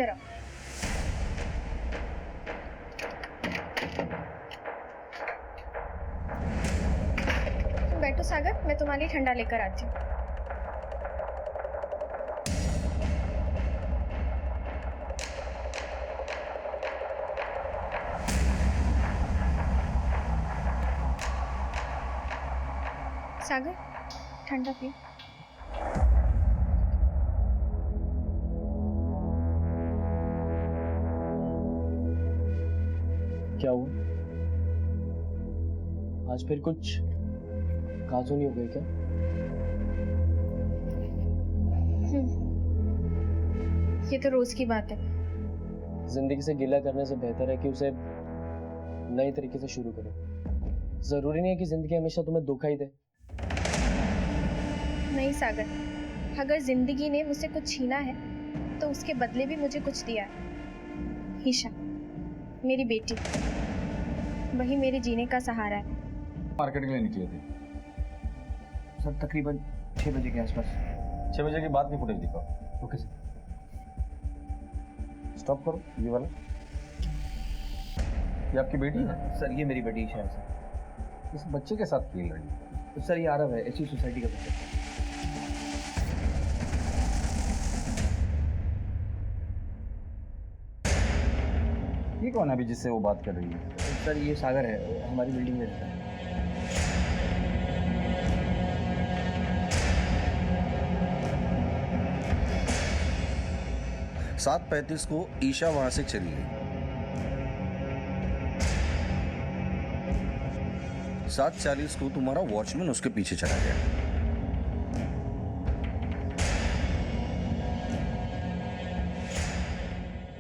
अंदर आओ। तुम बैठो सागर, मैं तुम्हारे लिए ठंडा लेकर आती हूँ। सागर, ठंडा पियो। क्या हुआ? आज फिर कुछ काजू नहीं हो गई क्या? ये तो रोज की बात है। जिंदगी से गिला करने से बेहतर है कि उसे नए तरीके से शुरू करो। जरूरी नहीं है कि जिंदगी हमेशा तुम्हें धोखा ही दे। नहीं सागर, अगर जिंदगी ने मुझसे कुछ छीना है तो उसके बदले भी मुझे कुछ दिया है। ईशा, मेरी बेटी, वही मेरे जीने का सहारा है। मार्केट के लिए निकले थे सर, तकरीबन 6 बजे के आसपास। 6 बजे के बाद की फुटेज दिखाओ। Okay sir. स्टॉप करो ये वाला। ये आपकी बेटी है? सर ये मेरी बेटी ईशा है सर। इस बच्चे के साथ खेल रही है। सर ये आरव है, इसी सोसाइटी का बच्चा। ये कौन है अभी जिससे वो बात कर रही है? सर ये सागर है, हमारी बिल्डिंग में रहता है। 7:35 को ईशा वहां से चली गई। 7:40 को तुम्हारा वॉचमैन उसके पीछे चला गया।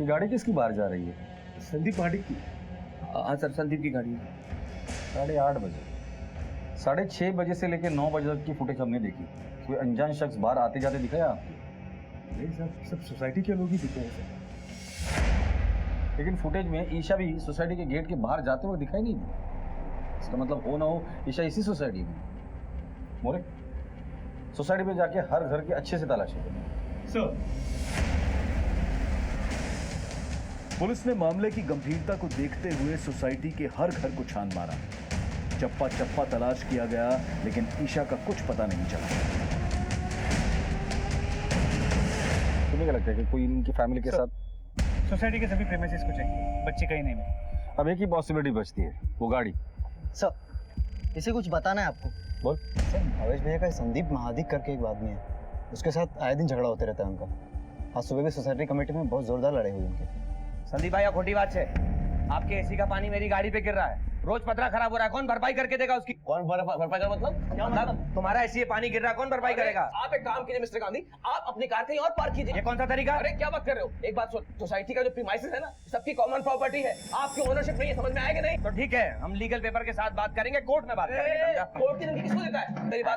ये गाड़ी किसकी बाहर जा रही है? संदीप पार्टी की। हाँ सर, संदीप की गाड़ी है। 8:30 बजे। 6:30 बजे से लेकर 9 बजे तक की फुटेज हमने देखी। कोई अनजान शख्स बाहर आते जाते दिखाया आपको? नहीं सर, सब सोसाइटी के लोग ही दिखे हैं सर। लेकिन फुटेज में ईशा भी सोसाइटी के गेट के बाहर जाते हुए दिखाई नहीं दी। इसका मतलब हो ना हो ईशा इसी सोसाइटी में। मोरे, सोसाइटी में जाके हर घर की अच्छे से तलाशी करें। सर, पुलिस ने मामले की गंभीरता को देखते हुए सोसाइटी के हर घर को छान मारा। चप्पा चप्पा तलाश किया गया, लेकिन ईशा का कुछ पता नहीं चला। तुम्हें क्या लगता है कि कोई इनकी फैमिली के साथ? सोसाइटी के सभी प्रेमिसेस को चाहिए, बच्चे कहीं नहीं मिले। अब एक ही पॉसिबिलिटी बचती है, वो गाड़ी। सर, इसे कुछ बताना है आपको। बोल। सर, भावेश भैया का संदीप महादिक करके एक आदमी है, उसके साथ आए दिन झगड़ा होते रहता है उनका। आज सुबह भी सोसाइटी कमेटी में बहुत जोरदार लड़ाई हुई उनके। संदीप भाई, खोटी बात है। आपके एसी का पानी मेरी गाड़ी पे गिर रहा है। रोज पतरा खराब हो रहा है, कौन भरपाई करके देगा उसकी? कौन भरपाई का मतलब? क्या मतलब? तुम्हारा एसी पानी गिर रहा है, कौन भरपाई करेगा? आप एक काम कीजिए मिस्टर गांधी, आप अपनी कार कहीं और पार्क कीजिए। ये कौन सा तरीका? अरे क्या बात कर रहे हो? एक बात सुन, सोसाइटी का जो प्रीमाइसेस है ना, सबकी कॉमन प्रॉपर्टी है, आपकी ओनरशिप नहीं है। समझ में आएगा नहीं? तो ठीक है, हम लीगल पेपर के साथ बात करेंगे, कोर्ट में बात करेंगे, समझा? कोर्ट की धमकी किसको देता है? मेरी बात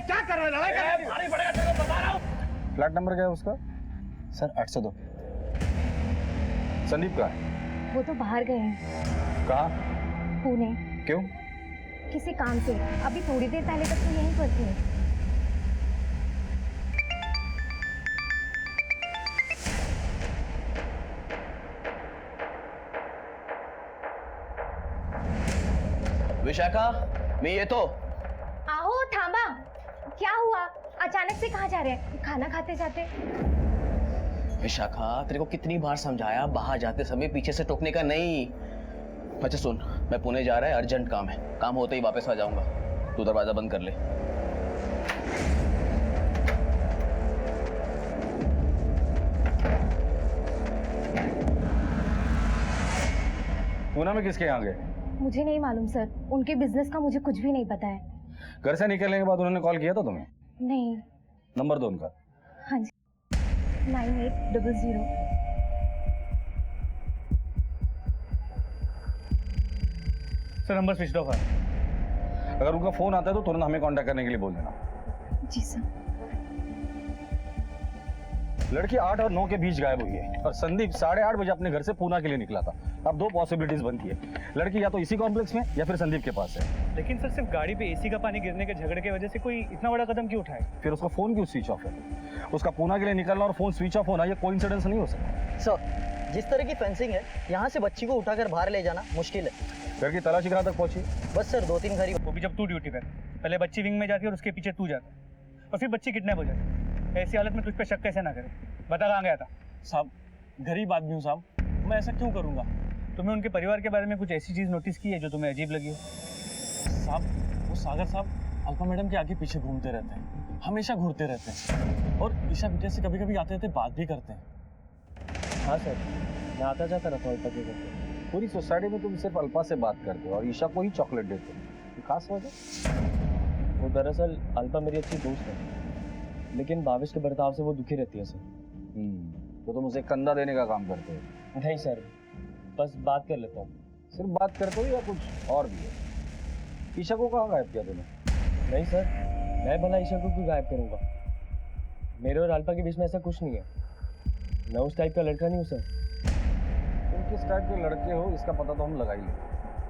क्या कर रहे हैं? फ्लैट नंबर क्या है उसका? सर 802। संदीप का है? वो तो बाहर गए हैं, कहाँ? पुणे, क्यों? किसी काम से। अभी थोड़ी देर पहले तक तो यहीं पर थे। विशाखा, मैं ये तो आओ, थांबा। क्या हुआ? अचानक से कहाँ जा रहे हैं? खाना खाते जाते? विशाखा, तेरे को कितनी बार समझाया, बाहर जाते समय पीछे से टोकने का नहीं। अच्छा सुन, मैं पुणे जा रहा है, अर्जेंट काम है, काम होते ही वापस आ जाऊंगा। तू दरवाजा बंद कर ले। पूना में किसके यहाँ गए? मुझे नहीं मालूम सर, उनके बिजनेस का मुझे कुछ भी नहीं पता है। घर से निकलने के बाद उन्होंने कॉल किया था तुम्हें? नहीं। नंबर दो उनका। हाँ जी, 9800। सर नंबर स्विच ऑफ है। अगर उनका फोन आता है तो तुरंत हमें कांटेक्ट करने के लिए बोल देना। जी सर। लड़की 8 और 9 के बीच गायब हुई है और संदीप 8:30 बजे अपने घर से पूना के लिए निकला था। अब दो पॉसिबिलिटीज बनती है, लड़की या तो इसी कॉम्प्लेक्स में या फिर संदीप के पास है। लेकिन सर सिर्फ गाड़ी पे एसी का पानी गिरने के झगड़े की वजह से कोई इतना बड़ा कदम क्यों उठाए? फिर उसका फोन क्यों स्विच ऑफ है? उसका पूना के लिए निकलना और फोन स्विच ऑफ होना ये कोइंसिडेंस नहीं हो सकता। सर जिस तरह की फेंसिंग है, यहाँ से बच्ची को उठाकर बाहर ले जाना मुश्किल है। घर की तलाशी कहाँ तक पहुंची? बस सर 2-3 घर ही। वो भी जब तू ड्यूटी पे, पहले बच्ची विंग में जाती है और उसके पीछे तू जाता और फिर बच्ची किडनैप हो जाती। ऐसी हालत में तुझ पे शक कैसे ना करे? बता कहाँ गया था? साहब गरीब आदमी हूँ साहब, मैं ऐसा क्यों करूँगा? तुम्हें उनके परिवार के बारे में कुछ ऐसी चीज़ नोटिस की है जो तुम्हें अजीब लगी हो? साहब वो सागर साहब अल्पा मैडम के आगे पीछे घूमते रहते हैं, हमेशा घूरते रहते हैं और ईशा बेटे से कभी कभी आते आते बात भी करते हैं। हाँ सर, मैं आता जाता रहता हूँ अल्पा के घर पे। पूरी सोसाइटी में तुम सिर्फ अल्पा से बात करते हो और ईशा को ही चॉकलेट देते हो, खास वजह? वो दरअसल अल्पा मेरी अच्छी दोस्त है, लेकिन भावेश के बर्ताव से वो दुखी रहती है सर। तो तुम उसे कंधा देने का काम करते हो? नहीं सर, बस बात कर लेता हूँ। सिर्फ बात करते हो या कुछ और भी है? ईशा को कहाँ गायब किया तुमने? नहीं सर, मैं भला ईशा को क्यों गायब करूँगा? मेरे और अल्पा के बीच में ऐसा कुछ नहीं है, मैं उस टाइप का लड़का नहीं हूँ सर। तुम किस टाइप के लड़के हो इसका पता तो हम लगा ही लेंगे,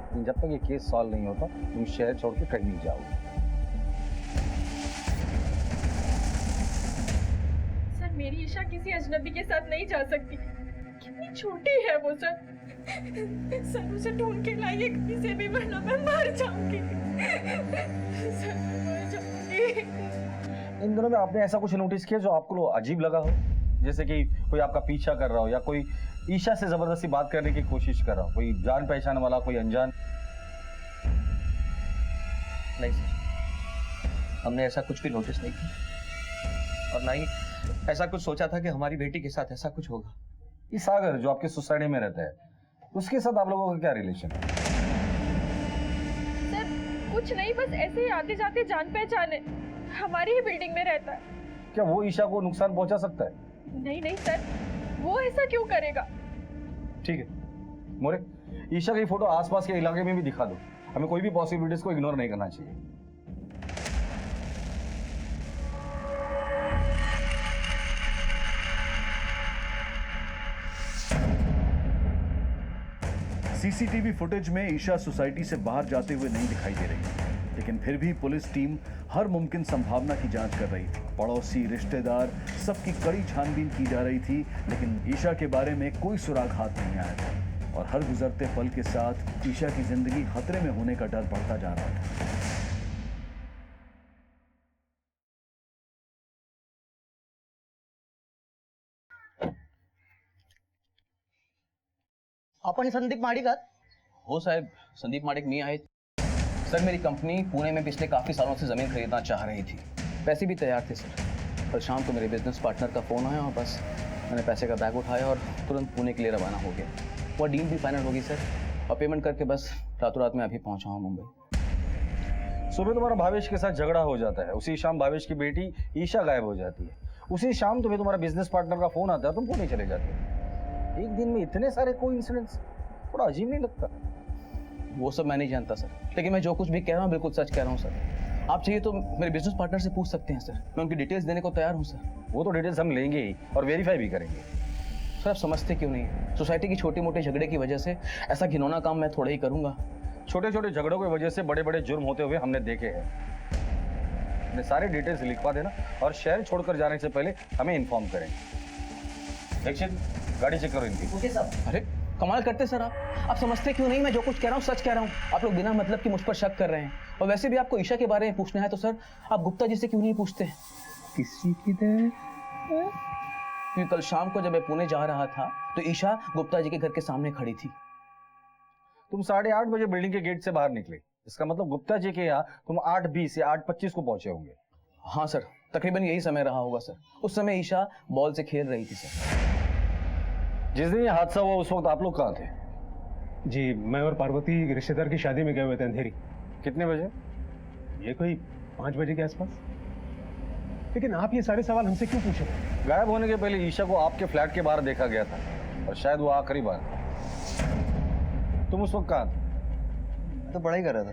लेकिन जब तक ये केस सॉल्व नहीं होता तुम शहर छोड़ के कहीं नहीं जाओगे। सर मेरी ईशा किसी अजनबी के साथ नहीं जा सकती, कितनी छोटी है वो सर। सर उसे ढूंढ के लाइए कहीं से भी, वरना मैं मर जाऊंगी। सर मैं मर जाऊंगी। इन दिनों में आपने ऐसा कुछ नोटिस किया जो आपको अजीब लगा हो? जैसे कि कोई आपका पीछा कर रहा हो या कोई ईशा से जबरदस्ती बात करने की कोशिश कर रहा हो, कोई जान पहचान वाला, कोई अनजान? नहीं सर, हमने ऐसा कुछ भी नोटिस नहीं किया और ना ही ऐसा कुछ सोचा था कि हमारी बेटी के साथ ऐसा कुछ होगा। ये सागर जो आपके सोसाइटी में रहता है, उसके साथ आप लोगों का क्या रिलेशन है? सर कुछ नहीं, बस ऐसे ही आते जाते जान पहचान है, हमारी ही बिल्डिंग में रहता है। क्या वो ईशा को नुकसान पहुंचा सकता है? नहीं नहीं सर, वो ऐसा क्यों करेगा? ठीक है मोरे, ईशा की फोटो आसपास के इलाके में भी दिखा दो, हमें कोई भी पॉसिबिलिटीज को इग्नोर नहीं करना चाहिए। सीसीटीवी फुटेज में ईशा सोसाइटी से बाहर जाते हुए नहीं दिखाई दे रही, लेकिन फिर भी पुलिस टीम हर मुमकिन संभावना की जांच कर रही थी। पड़ोसी, रिश्तेदार, सबकी कड़ी छानबीन की जा रही थी, लेकिन ईशा के बारे में कोई सुराग हाथ नहीं आया था और हर गुजरते पल के साथ ईशा की जिंदगी खतरे में होने का डर बढ़ता जा रहा था। आपण संदीप माडिकात? हो साहब, संदीप माडिक नहीं आए। सर मेरी कंपनी पुणे में पिछले काफ़ी सालों से ज़मीन खरीदना चाह रही थी, पैसे भी तैयार थे सर। कल शाम को मेरे बिजनेस पार्टनर का फ़ोन आया और बस मैंने पैसे का बैग उठाया और तुरंत पुणे के लिए रवाना हो गया। वो डील भी फाइनल होगी सर, और पेमेंट करके बस रातों रात में अभी पहुंचा हूँ मुंबई। सुबह तुम्हारा भावेश के साथ झगड़ा हो जाता है, उसी शाम भावेश की बेटी ईशा गायब हो जाती है, उसी शाम तुम्हें तुम्हारा बिजनेस पार्टनर का फोन आता है, तुम पुणे चले जाते हो। एक दिन में इतने सारे कोइंसिडेंस, थोड़ा अजीब नहीं लगता? वो सब मैं नहीं जानता सर, लेकिन मैं जो कुछ भी कह रहा हूँ बिल्कुल सच कह रहा हूँ सर। आप चाहिए तो मेरे बिजनेस पार्टनर से पूछ सकते हैं सर, मैं उनकी डिटेल्स देने को तैयार हूँ सर। वो तो डिटेल्स हम लेंगे ही और वेरीफाई भी करेंगे। सर आप समझते क्यों नहीं? सोसाइटी की छोटी मोटी झगड़े की वजह से ऐसा घिनौना काम मैं थोड़ा ही करूँगा। छोटे छोटे झगड़ों की वजह से बड़े बड़े जुर्म होते हुए हमने देखे हैं। अपने सारे डिटेल्स लिखवा देना और शहर छोड़कर जाने से पहले हमें इन्फॉर्म करें। दीक्षित, गाड़ी चेक करो इनकी। ओके साहब। अरे कमाल करते सर आप समझते क्यों नहीं? मैं जो कुछ कह रहा हूँ सच कह रहा हूँ। आप लोग बिना मतलब कि मुझ पर शक कर रहे हैं, और वैसे भी आपको ईशा के बारे में पूछना है तो सर आप गुप्ता जी से क्यों नहीं पूछते? किसी की देर? क्योंकि कल शाम को जब मैं पुणे जा रहा था तो ईशा गुप्ता जी के घर के सामने खड़ी थी। तुम 8:30 बजे बिल्डिंग के गेट से बाहर निकले, इसका मतलब गुप्ता जी के यहाँ तुम 8:20 या 8:25 को पहुंचे होंगे। हाँ सर, तकरीबन यही समय रहा होगा सर। उस समय ईशा बॉल से खेल रही थी सर। जिस दिन ये हादसा हुआ उस वक्त आप लोग कहाँ थे? जी मैं और पार्वती रिश्तेदार की शादी में गए हुए थे अंधेरी। कितने बजे? ये कोई 5 बजे के आसपास। लेकिन आप ये सारे सवाल हमसे क्यों पूछ रहे हैं? गायब होने के पहले ईशा को आपके फ्लैट के बाहर देखा गया था और शायद वो आखिरी बार था। तुम उस वक्त कहाँ थे? मैं तो पढ़ाई कर रहा था।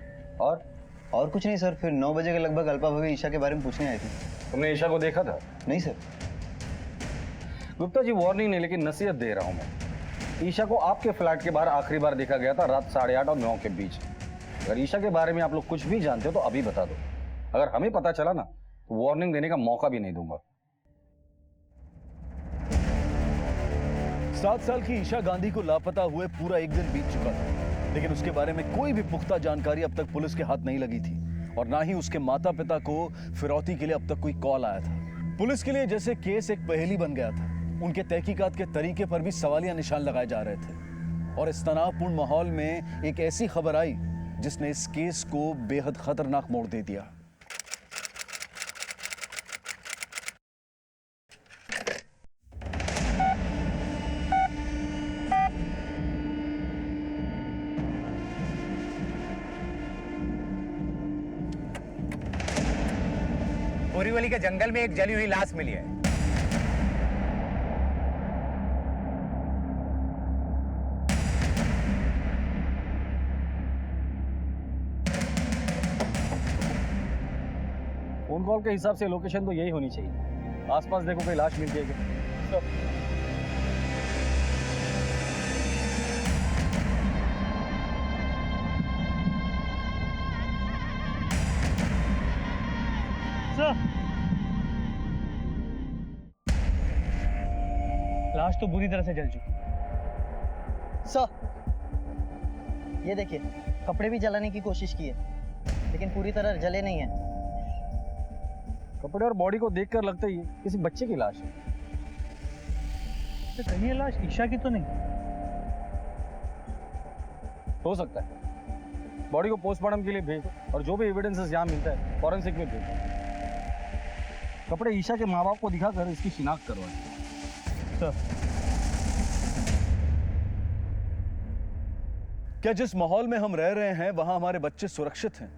और कुछ नहीं सर। फिर 9 बजे के लगभग अल्पा भाभी ईशा के बारे में पूछने आई थी। तुमने ईशा को देखा था? नहीं सर। गुप्ता जी वार्निंग नहीं लेकिन नसीहत दे रहा हूं मैं। ईशा को आपके फ्लैट के बाहर आखिरी बार देखा गया था रात 8:30 और 9 के बीच। अगर ईशा के बारे में आप लोग कुछ भी जानते हो तो अभी बता दो। अगर हमें पता चला ना तो वार्निंग देने का मौका भी नहीं दूंगा। 7 साल की ईशा गांधी को लापता हुए पूरा एक दिन बीत चुका था, लेकिन उसके बारे में कोई भी पुख्ता जानकारी अब तक पुलिस के हाथ नहीं लगी थी और ना ही उसके माता पिता को फिरौती के लिए अब तक कोई कॉल आया था। पुलिस के लिए जैसे केस एक पहेली बन गया था। उनके तहकीकात के तरीके पर भी सवालिया निशान लगाए जा रहे थे और इस तनावपूर्ण माहौल में एक ऐसी खबर आई जिसने इस केस को बेहद खतरनाक मोड़ दे दिया। बोरीवली के जंगल में एक जली हुई लाश मिली है। फोन कॉल के हिसाब से लोकेशन तो यही होनी चाहिए। आसपास देखो कोई लाश मिल जाएगी। लाश तो बुरी तरह से जल चुकी। सर ये देखिए, कपड़े भी जलाने की कोशिश की है लेकिन पूरी तरह जले नहीं है। कपड़े और बॉडी को देखकर लगता ही किसी बच्चे की लाश है। तो कहीं ये लाश ईशा की तो नहीं? हो सकता है। बॉडी को पोस्टमार्टम के लिए भेज दो और जो भी एविडेंसेस यहाँ मिलता है फॉरेंसिक में भेज दो। कपड़े ईशा के माँ बाप को दिखाकर इसकी शिनाख्त करवाएं। क्या जिस माहौल में हम रह रहे हैं वहां हमारे बच्चे सुरक्षित हैं?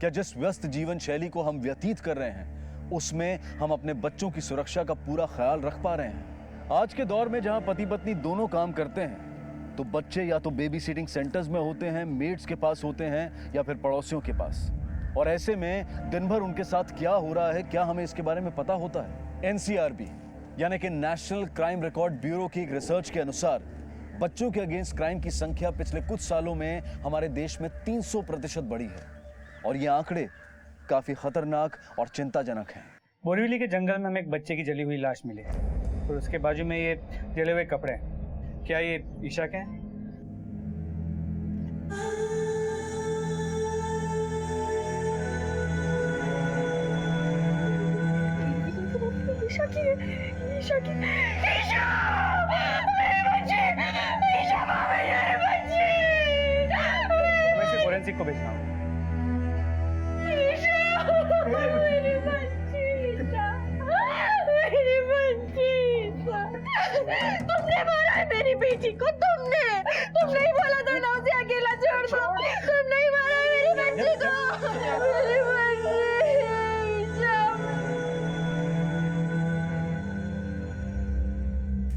क्या जिस व्यस्त जीवन शैली को हम व्यतीत कर रहे हैं उसमें हम अपने बच्चों की सुरक्षा का पूरा ख्याल रख पा रहे हैं? आज के दौर में जहां पति पत्नी दोनों काम करते हैं तो बच्चे या तो बेबी सिटिंग सेंटर्स में होते हैं, मेड्स के पास होते हैं या फिर पड़ोसियों के पास। और ऐसे में दिन भर उनके साथ क्या हो रहा है क्या हमें इसके बारे में पता होता है? एनसीआरबी यानी कि नेशनल क्राइम रिकॉर्ड ब्यूरो की एक रिसर्च के अनुसार बच्चों के अगेंस्ट क्राइम की संख्या पिछले कुछ सालों में हमारे देश में 300% बढ़ी है और ये आंकड़े काफी खतरनाक और चिंताजनक हैं। बोरीवली के जंगल में हमें एक बच्चे की जली हुई लाश मिली है और उसके बाजू में ये जले हुए कपड़े हैं। क्या ये ईशा के हैं? ईशा की ईशा की ईशा मेरे बच्चे ईशा मेरे बच्चे मैं इसे फोरेंसिक को भेजना हूँ। ईशा मेरे बच्चे ईशा मेरे बच्चे ईशा तुमने मारा है मेरी बेटी को। तुमने नहीं बोला था ना उसे अकेला छोड़ दो। तुम नहीं मारा है मेरी बच्ची को। मेरे बच्चे ईशा।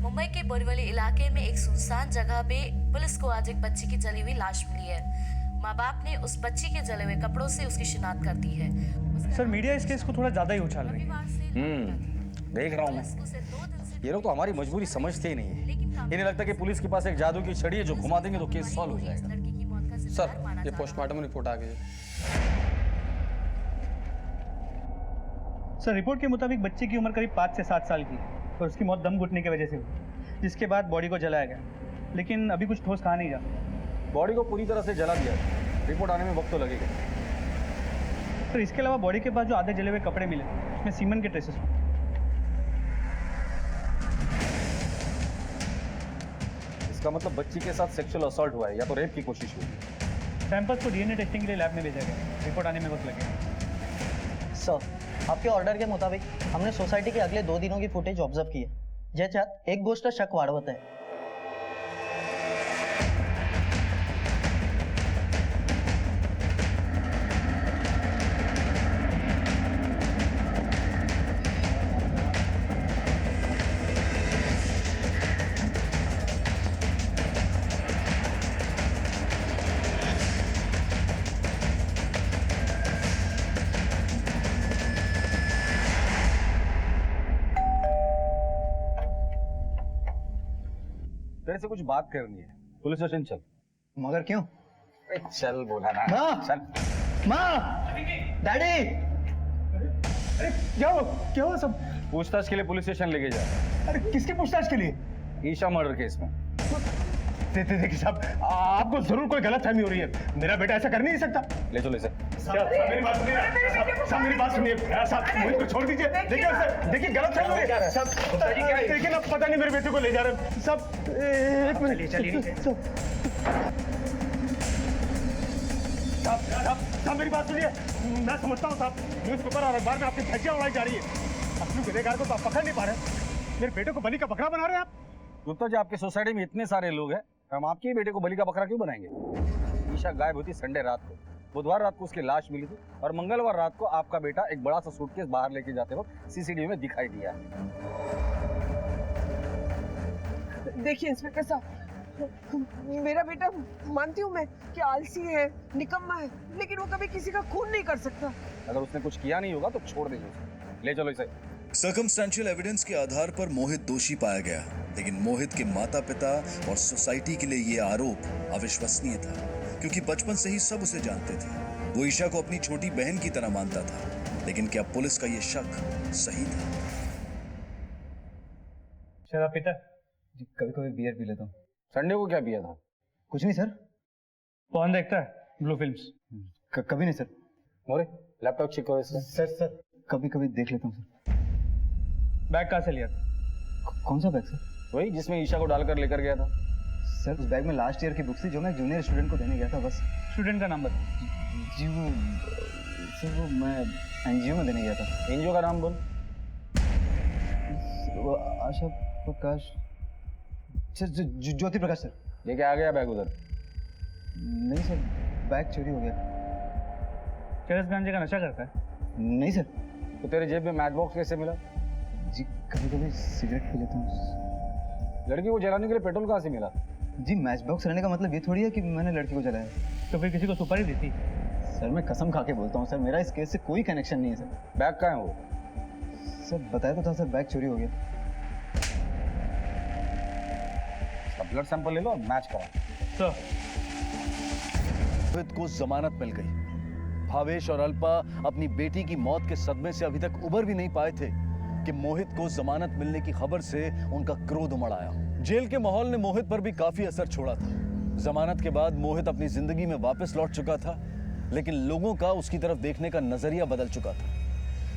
मुंबई के बोरीवली इलाके में एक सुनसान जगह पे पुलिस को आज एक बच्ची की जली हुई लाश मिली है। माँ बाप ने उस बच्ची के जले हुए कपड़ों से उसकी शिनाख्त कर दी है। सर मीडिया इस केस को थोड़ा ज्यादा ही उछाल रही है। देख रहा हूँ मैं। ये लोग तो हमारी मजबूरी समझते ही नहीं है। इन्हें लगता है कि पुलिस के पास एक जादू की छड़ी है जो घुमा देंगे तो केस सॉल्व हो जाएगा। सर ये पोस्टमार्टम रिपोर्ट आ गई है। सर रिपोर्ट के मुताबिक बच्चे की उम्र करीब 5 से 7 साल की है और उसकी मौत दम घुटने की वजह से हुई, जिसके बाद बॉडी को जलाया गया, लेकिन अभी कुछ ठोस कहा नहीं जा। बॉडी को पूरी तरह से जला दिया। रिपोर्ट आने में वक्त तो लगेगा। सर इसके अलावा बॉडी के पास जो आधे जले हुए कपड़े मिले उसमें सीमन के ट्रेसेस। इसका मतलब बच्ची के साथ सेक्सुअल असॉल्ट हुआ है या तो रेप की कोशिश हुई। सैंपल्स को डीएनए टेस्टिंग के लिए लैब में भेजा गया। रिपोर्ट आने में वक्त लगेगा। सर आपके ऑर्डर के मुताबिक हमने सोसाइटी के अगले 2 दिनों की फुटेज ऑब्जर्व की है, ज्याच्यात एक गोष्ट शक वाढवत आहे। तेरे से कुछ बात करनी है, पुलिस स्टेशन चल। मगर क्यों? चल बोला ना, माँ! चल। माँ! डैडी! अरे क्या हुआ सब? पूछताछ के लिए पुलिस स्टेशन लेके जा। अरे किसकी पूछताछ के लिए? ईशा मर्डर केस में। देखिए साहब, आपको जरूर कोई गलतफहमी हो रही है। मेरा बेटा ऐसा कर नहीं सकता। ले चलो इसे। मेरी बात सुनिए। साहब मेरी बात सुनिए। साहब मुझे को छोड़ दीजिए। देखिए गलतफहमी हो रही है। साहब लेकिन अब पता नहीं मेरे बेटे को ले जा रहे हैं। साहब एक मिनट। चलिए। साहब मेरी बात सुनिए। मैं समझता हूँ साहब, न्यूज़पेपर और अखबार में आपकी धज्जियां उड़ाई जा रही है। असली गुनहगार को तो आप पकड़ नहीं पा रहे। मेरे बेटे को बलि का बकरा बना रहे हैं आप। गुप्ता जी, आपके सोसाइटी में इतने सारे लोग हैं, हम आपके ही बेटे को बलि का बकरा क्यों बनाएंगे? ईशा गायब हुई थी संडे रात को, बुधवार रात को उसकी लाश मिली थी और मंगलवार रात को आपका बेटा एक बड़ा सा सूटकेस बाहर लेके जाते वक्त सीसीटीवी में दिखाई दिया। देखिए इंस्पेक्टर साहब, मेरा बेटा मानती हूँ मैं कि आलसी है, निकम्मा है, लेकिन वो कभी किसी का खून नहीं कर सकता। अगर उसने कुछ किया नहीं होगा तो छोड़ दीजिए उसे। ले चलो इसे। सर्कमस्टेंशियल एविडेंस के आधार पर मोहित दोषी पाया गया, लेकिन मोहित के माता पिता और सोसाइटी के लिए ये आरोप अविश्वसनीय था, क्योंकि बचपन से ही सब उसे जानते थे। वो ईशा को अपनी छोटी बहन की तरह मानता था, लेकिन क्या पुलिस का ये शक सही था? शराब पीता? जी कभी कभी बियर पी लेता हूँ। संडे को क्या पिया था? कुछ नहीं सर। कौन देखता है ब्लू फिल्म्स? कभी नहीं सर। मोरे लैपटॉप चेक करो इसका। सर कभी कभी देख लेता हूँ सर। बैग कहाँ से लिया? कौन सा बैग सर? वही जिसमें ईशा को डालकर लेकर गया था। सर उस बैग में लास्ट ईयर की बुक्स थी जो मैं जूनियर स्टूडेंट को देने गया था बस। स्टूडेंट का नाम बता। जी वो सर वो मैं एनजीओ में देने गया था। एनजीओ का नाम बोल। वो आशा प्रकाश सर, ज्योति प्रकाश सर। लेके आ गया बैग उधर? नहीं सर, बैग चोरी हो गया। चरस गांजे का नशा करता है? नहीं सर। तो तेरे जेब में मैच बॉक्स कैसे मिला? जी कभी कभी सिगरेट पी लेता हूँ। लड़की को जलाने के लिए पेट्रोल कहाँ से मिला? जी मैच बॉक्स रहने का मतलब ये थोड़ी है कि मैंने लड़की को जलाया। तो फिर किसी को सुपारी देती? सर मैं कसम खा के बोलता हूँ सर, मेरा इस केस से कोई कनेक्शन नहीं है सर। बैग कहाँ है वो? सर बताया तो था सर, बैग चोरी हो गया। इसका ब्लड सैंपल ले लो और मैच करा। तो मोहित को जमानत मिल गई। भावेश और अल्पा अपनी बेटी की मौत के सदमे से अभी तक उबर भी नहीं पाए थे कि मोहित को जमानत मिलने की खबर से उनका क्रोध उमड़ आया। जेल के माहौल ने मोहित पर भी काफी असर छोड़ा था। जमानत के बाद मोहित अपनी जिंदगी में वापस लौट चुका था, लेकिन लोगों का उसकी तरफ देखने का नजरिया बदल चुका था।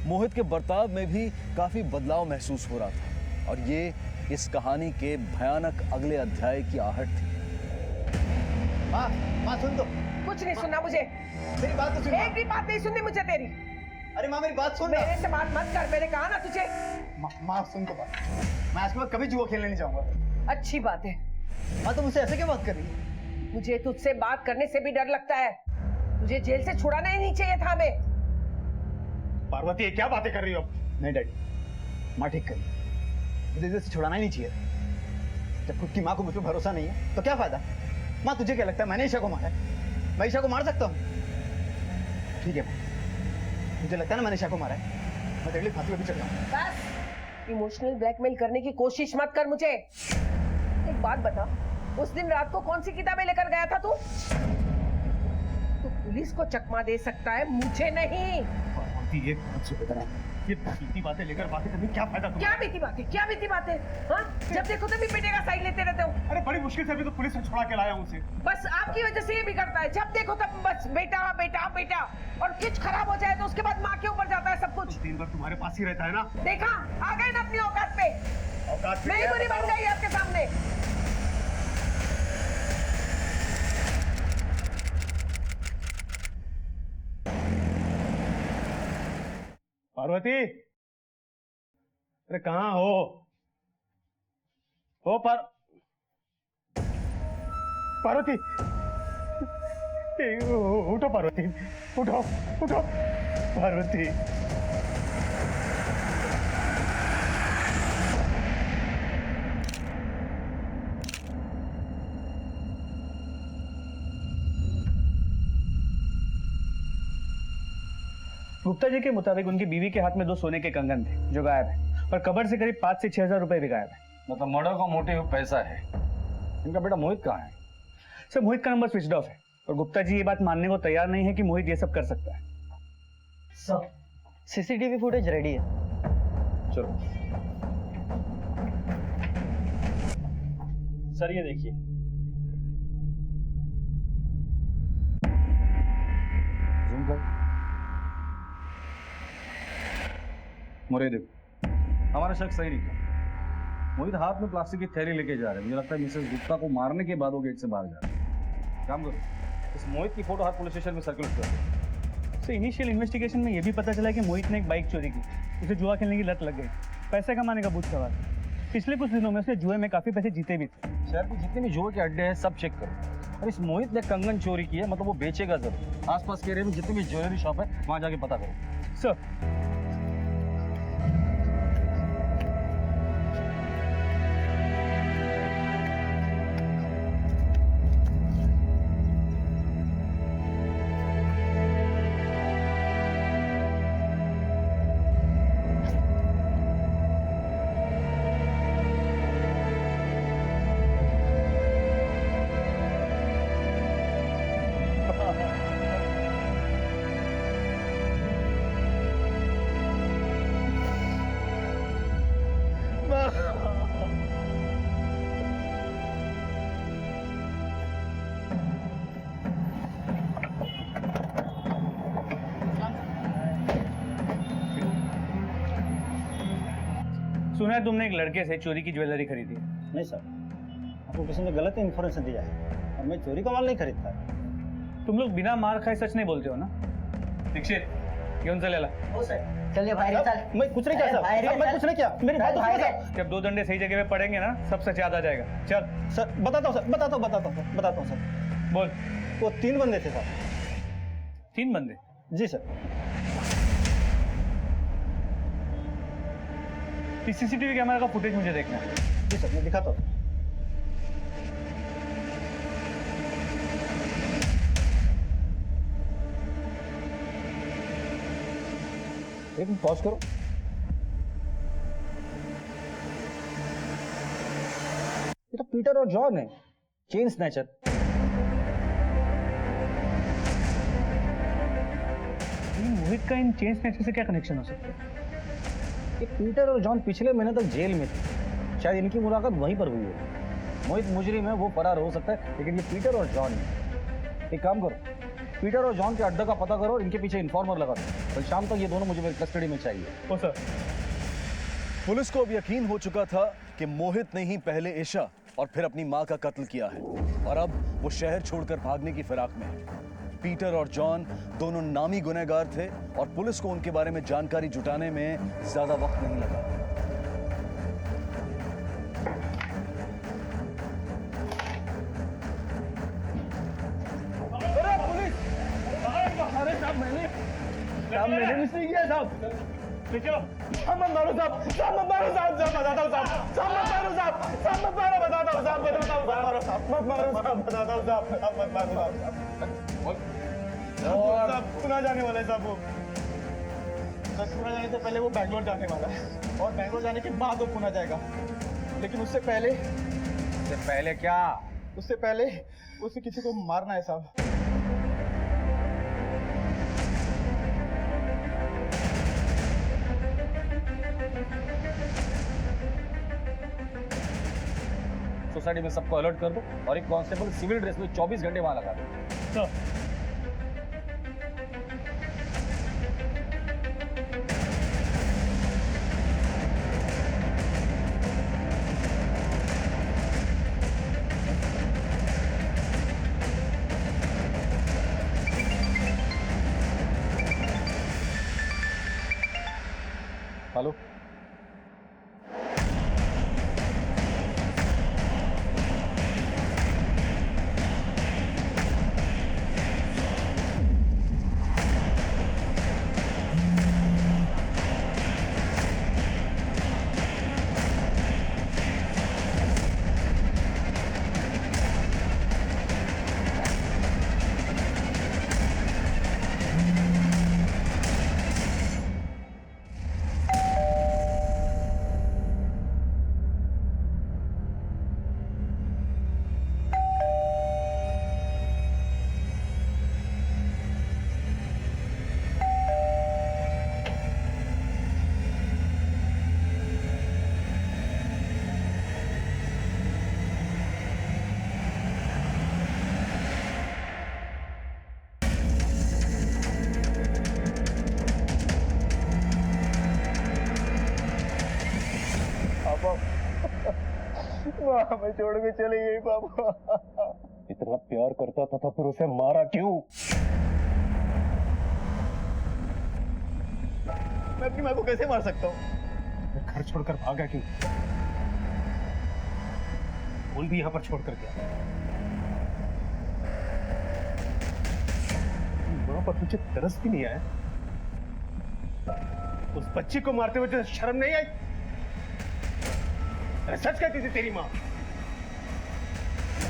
मोहित के बर्ताव में भी काफी बदलाव महसूस हो रहा था, और ये इस कहानी के भयानक अगले अध्याय की आहट थी। माँ सुन दो। कुछ नहीं सुनना मुझे। मेरी बात तो सुन। एक भी बात नहीं सुननी मुझे तेरी। अरे माँ मेरी बात सुन। मेरे से बात मत कर, मैंने कहा ना तुझे। माँ सुन तो बात। मैं आज के बाद कभी जुआ खेलने नहीं जाऊंगा। अच्छी बात है। माँ तुम मुझसे ऐसे क्यों बात कर रही है? मुझे तुझसे बात करने से भी डर लगता है। तुझे जेल से छुड़ाना ही नहीं चाहिए था हमें। पार्वती क्या बातें कर रही हो? नहीं डैडी, माँ ठीक करी। मुझे जेल से छुड़ाना ही नहीं चाहिए। जब खुद की माँ को मुझ पर भरोसा नहीं है तो क्या फायदा? माँ तुझे क्या लगता है मैंने ईशा को मारा है? मैं ईशा को मार सकता हूँ? ठीक है मुझे लगता है ना मैंने ईशा को मारा है। मैं तेरे लिए फांसी पे भी चढ़ जाऊंगा। बस इमोशनल ब्लैकमेल करने की कोशिश मत कर मुझे। एक बात बता, उस दिन रात को कौन सी किताबें लेकर गया था तू? तू पुलिस को चकमा दे सकता है, मुझे नहीं। ये बीती बातें लेकर बातें करने क्या फायदा? क्या बीती बातें? क्या बीती बातें? हाँ, जब देखो तभी बेटे का साइड लेते रहते हो। अरे बड़ी मुश्किल से अभी तो पुलिस ने छुड़ा के लाया हूँ उसे। बस आपकी वजह से ये भी करता है। जब देखो तब बस बेटा बेटा बेटा, और कुछ खराब हो जाए तो उसके बाद माँ के ऊपर जाता है सब कुछ। दिन भर तुम्हारे पास ही रहता है ना। देखा, आ गए ना अपनी औकात पे। मैं ही बुरी बन गई आपके सामने। पार्वती, अरे कहाँ हो? पार्वती, उठो पार्वती, उठो उठो पार्वती। गुप्ता जी के मुताबिक उनकी बीवी के हाथ में 2 सोने के कंगन थे जो गायब है, और कबर से करीब 5 से 6 हजार रुपए भी गायब है। मतलब मर्डर का मोटिव पैसा है। इनका बेटा मोहित कहाँ है? सर मोहित का नंबर स्विच ऑफ है और गुप्ता जी ये बात मानने को तैयार नहीं है कि मोहित ये सब कर सकता है। सर सीसीटीवी फुटेज रेडी है। चलो सर ये देखिए, जूम कर। मोरे देखो, हमारा शक सही निकला। मोहित हाथ में प्लास्टिक की थैली लेके जा रहे हैं। मुझे लगता है मिसेस गुप्ता को मारने के बाद वो गेट से बाहर जा रहे हैं। काम करो, इस मोहित की फोटो हर पुलिस स्टेशन में सर्कुलेट कर दो। सर इनिशियल इन्वेस्टिगेशन में ये भी पता चला कि मोहित ने एक बाइक चोरी की, उसे जुआ खेलने की लत लग गई, पैसे कमाने का भूत सवार। पिछले कुछ दिनों में उसने जुए में काफी पैसे जीते भी थे। शहर के जितने भी जुए के अड्डे हैं सब चेक करो। और इस मोहित ने कंगन चोरी की है, मतलब वो बेचेगा जरूर। आसपास के एरिया में जितनी भी ज्वेलरी शॉप है वहां जाके पता करो। सर सुना है तुमने एक लड़के से चोरी की ज्वेलरी खरीदी। नहीं सर, आपको किसी ने गलत इन्फॉर्मेशन दिया है और मैं चोरी का माल नहीं खरीदता। तुम लोग बिना मार खाए सच नहीं बोलते हो ना? दीक्षित घेऊन चलेला। चलिए भाई चल। मैं कुछ नहीं किया सर, मैं कुछ नहीं किया। मेरी बात तो सुनो सर। जब 2 डंडे सही जगह पे पड़ेंगे ना सब सच याद आ जाएगा। चल सर बताता हूँ सर। बोल। वो 3 बंदे थे सर। 3 बंदे? जी सर। सीसीटीवी कैमरा का फुटेज मुझे देखना है। जी सर, मैं दिखाता हूँ। एक मिनट पॉज करो। ये तो पीटर और जॉन है, चेन स्नैचर। मोहित का इन चेन स्नैचर से क्या कनेक्शन हो सकता है? ये पीटर और जॉन पिछले महीने तक जेल में थे, शायद इनकी मुलाकात वहीं पर हुई है। मोहित मुजरिम है, वो फरार हो सकता है, लेकिन ये पीटर और जॉन है। एक काम करो, पीटर और जॉन के अड्डे का पता करो और इनके पीछे इन्फॉर्मर लगा दो। कल शाम तक ये दोनों मुझे मेरी कस्टडी में चाहिए। ओ सर। पुलिस को अब यकीन हो चुका था कि मोहित ने ही पहले ईशा और फिर अपनी मां का कत्ल किया है और अब वो शहर छोड़कर भागने की फिराक में है। पीटर और जॉन दोनों नामी गुनहगार थे और पुलिस को उनके बारे में जानकारी जुटाने में ज्यादा वक्त नहीं लगा। अरे साहब मैंने मिस नहीं किया साहब। मत मारो साहब, मत मारो साहब, बताता हूँ साहब, मत मारो साहब, मत मारो, बताता हूँ साहब, मत मारो साहब, बताता हूँ साहब, मत मारो साहब, पुणे जाने वाला है साहब। वो पुणे जाने से पहले वो बैंगलोर जाने वाला है और बैंगलोर जाने के बाद वो पुणे जाएगा, लेकिन उससे पहले क्या? उससे पहले उसे किसी को मारना है साहब। सोसाइटी में सबको अलर्ट कर दो और एक कांस्टेबल सिविल ड्रेस में 24 घंटे वहां लगा दो। हेलो, माँ हमें छोड़ के चली गई पापा। इतना प्यार करता था तो फिर उसे मारा क्यों? मैं अपनी माँ को कैसे मार सकता हूँ? घर छोड़कर भागा क्यों? उन भी यहाँ पर छोड़कर गया। माँ पर तुझे तरस भी नहीं आया? उस बच्ची को मारते हुए तुझे शर्म नहीं आई? अरे सच कहती थी तेरी माँ।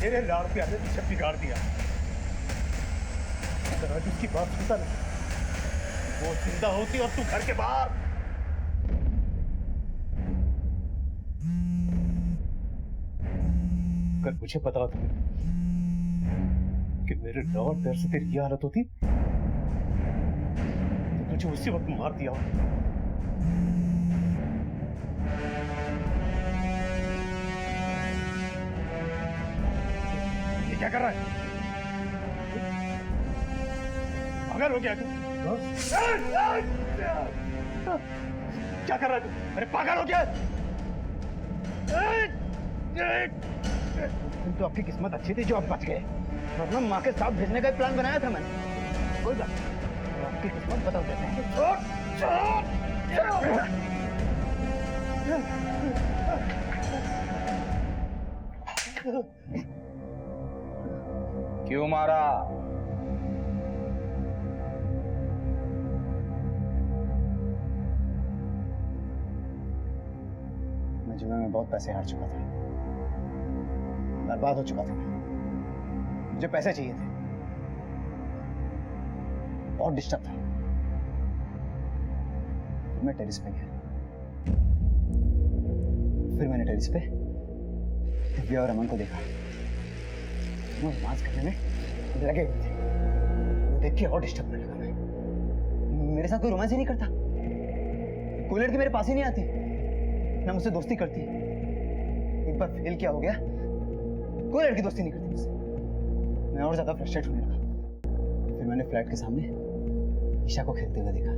मेरे लाड़ प्यार ने तुझे बिगाड़ दिया। अगर आज उसकी बात सुनता नहीं, वो जिंदा होती और तू घर के बाहर। अगर मुझे पता होता कि मेरे डर डर से तेरी ये हालत होती तो तुझे उसी वक्त मार दिया होता। ये क्या कर रहा है? पागल हो गया तू? क्या कर रहा है तू? अरे पागल हो गया? तो आपकी किस्मत अच्छी थी जो आप बच गए, वरना माँ के साथ भेजने का प्लान बनाया था मैंने। कोई बात नहीं, आपकी किस्मत बदल देते हैं। क्यों मारा? मैं जुए में बहुत पैसे हार चुका था, बर्बाद हो चुका था। मुझे पैसे चाहिए थे, बहुत डिस्टर्ब था। फिर मैं टेरिस पे गया। फिर मैंने टेरिस पे दिव्या और अमन को देखा। वो रोमांस करने में लगे हुए थे। वो देख के और डिस्टर्ब होने लगा मैं। मेरे साथ कोई रोमांस ही नहीं करता। कोई लड़की मेरे पास ही नहीं आती, ना मुझसे दोस्ती करती। एक बार फेल क्या हो गया, कोई लड़की दोस्ती नहीं करती मुझसे। मैं और ज्यादा फ्रस्ट्रेट होने लगा। फिर मैंने फ्लैट के सामने ईशा को खेलते हुए देखा।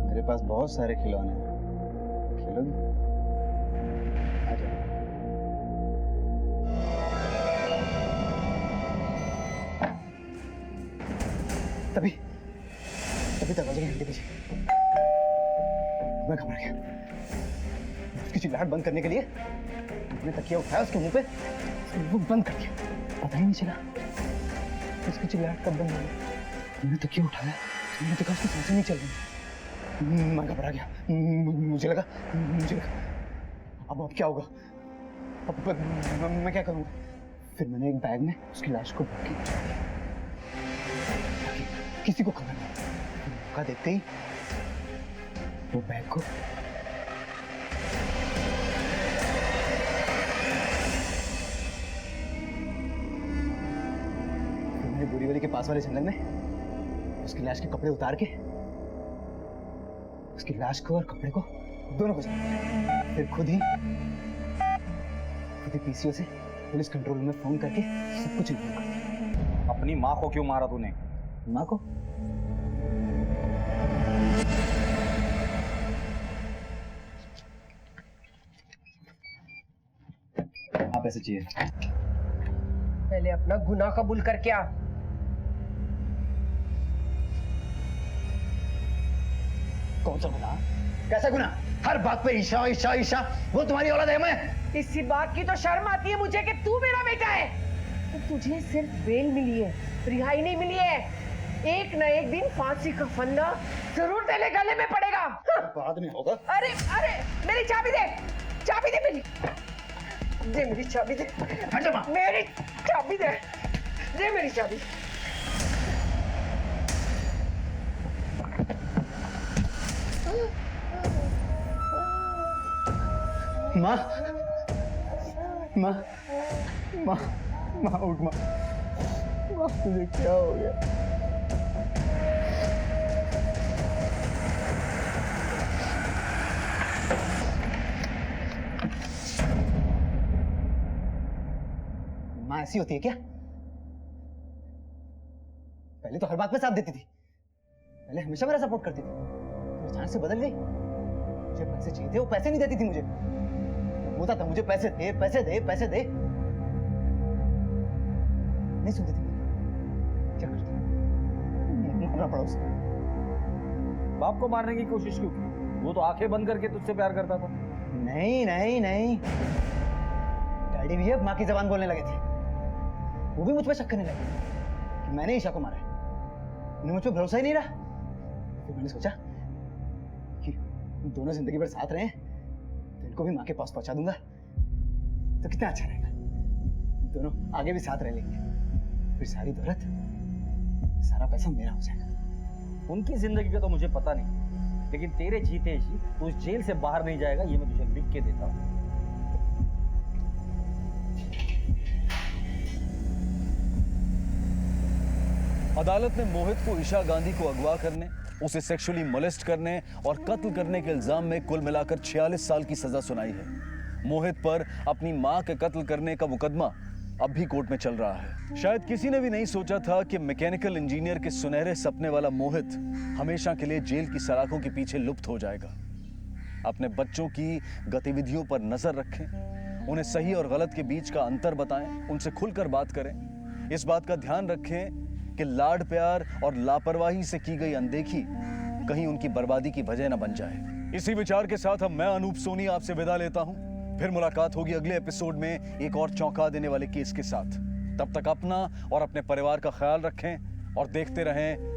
मेरे पास बहुत सारे खिलौने हैं, खेलोगी? आ जाओ। तभी दरवाजे की घंटी बजी। मैं घबरा गया। उसकी चिल्लाहट बंद करने के लिए मैंने तकिया उठाया, उसके मुंह पे वो बंद कर दिया। पता ही नहीं चला उसकी चिल्लाहट कब बंद हुई। मैंने तकिया उठाया, मैंने देखा उसकी सांसें नहीं चल रही। मैं घबरा गया। मुझे लगा अब क्या होगा, अब मैं क्या करूँगा। फिर मैंने एक बैग में उसकी लाश को ढक के किसी को खबर नहीं। मौका देखते ही वो बैग को मैंने बोरीवली के पास वाले जंगल में उसकी लाश के कपड़े उतार के उसकी लाश को और कपड़े को दोनों को जला दिया। फिर खुद ही पीसीओ से पुलिस कंट्रोल में फोन करके सब कुछ इन्फॉर्म कर। अपनी माँ को क्यों मारा तूने? माँ को? आप ऐसे चाहिए? पहले अपना गुनाह कबूल कर क्या? कौन सा गुनाह? कैसा गुनाह? हर बात पे ईशा ईशा ईशा। वो तुम्हारी औलाद है। मैं इसी बात की तो शर्म आती है मुझे कि तू मेरा बेटा है। तो तुझे सिर्फ बेल मिली है, रिहाई नहीं मिली है। एक न एक दिन फांसी का फंदा जरूर तेरे गले में पड़ेगा। बाद में होगा। अरे अरे मेरी चाबी दे, चाबी दे मेरी, दे मेरी चाबी दे, मेरी चाबी दे, दे मेरी चाबी। माँ माँ माँ माँ उठ माँ। माँ तुझे क्या हो गया? माँ ऐसी होती है क्या? पहले तो हर बात में साथ देती थी, पहले हमेशा मेरा सपोर्ट करती थी। अचानक से बदल गई? मुझे पैसे चाहिए थे, वो पैसे नहीं देती थी मुझे। बोलता था मुझे पैसे दे, पैसे दे, पैसे दे। नहीं सुनती थी। क्या करती? मारना पड़ा उसे। बाप को मारने की कोशिश क्यों की? वो तो आंखें बंद करके तुझसे प्यार करता था। नहीं नहीं नहीं, डैडी भी अब माँ की जबान बोलने लगे थे। वो भी मुझ पर शक करने लगे कि मैंने ईशा को मारा है। उन्हें मुझ पर भरोसा ही नहीं रहा। फिर मैंने सोचा कि दोनों जिंदगी भर साथ रहे तो इनको भी माँ के पास पहुंचा दूंगा तो कितना अच्छा रहेगा। दोनों आगे भी साथ रह लेंगे, फिर सारी दौलत, सारा पैसा मेरा हो जाएगा। उनकी जिंदगी का तो मुझे पता नहीं, लेकिन तेरे जीते जी तू उस जेल से बाहर नहीं जाएगा, ये मैं तुझे लिख के देता हूँ। अदालत ने मोहित को ईशा गांधी को अगवा करने, उसे सेक्सुअली मोलेस्ट करने और कत्ल करने के इल्जाम में कुल मिलाकर 46 साल की सजा सुनाई है। मोहित पर अपनी मां के कत्ल करने का मुकदमा अब भी कोर्ट में चल रहा है। शायद किसी ने भी नहीं सोचा था कि मैकेनिकल इंजीनियर के सुनहरे सपने वाला मोहित हमेशा के लिए जेल की सलाखों के पीछे लुप्त हो जाएगा। अपने बच्चों की गतिविधियों पर नजर रखें, उन्हें सही और गलत के बीच का अंतर बताएं, उनसे खुलकर बात करें। इस बात का ध्यान रखें कि लाड प्यार और लापरवाही से की गई अनदेखी कहीं उनकी बर्बादी की वजह न बन जाए। इसी विचार के साथ अब मैं अनूप सोनी आपसे विदा लेता हूं। फिर मुलाकात होगी अगले एपिसोड में एक और चौंका देने वाले केस के साथ। तब तक अपना और अपने परिवार का ख्याल रखें और देखते रहें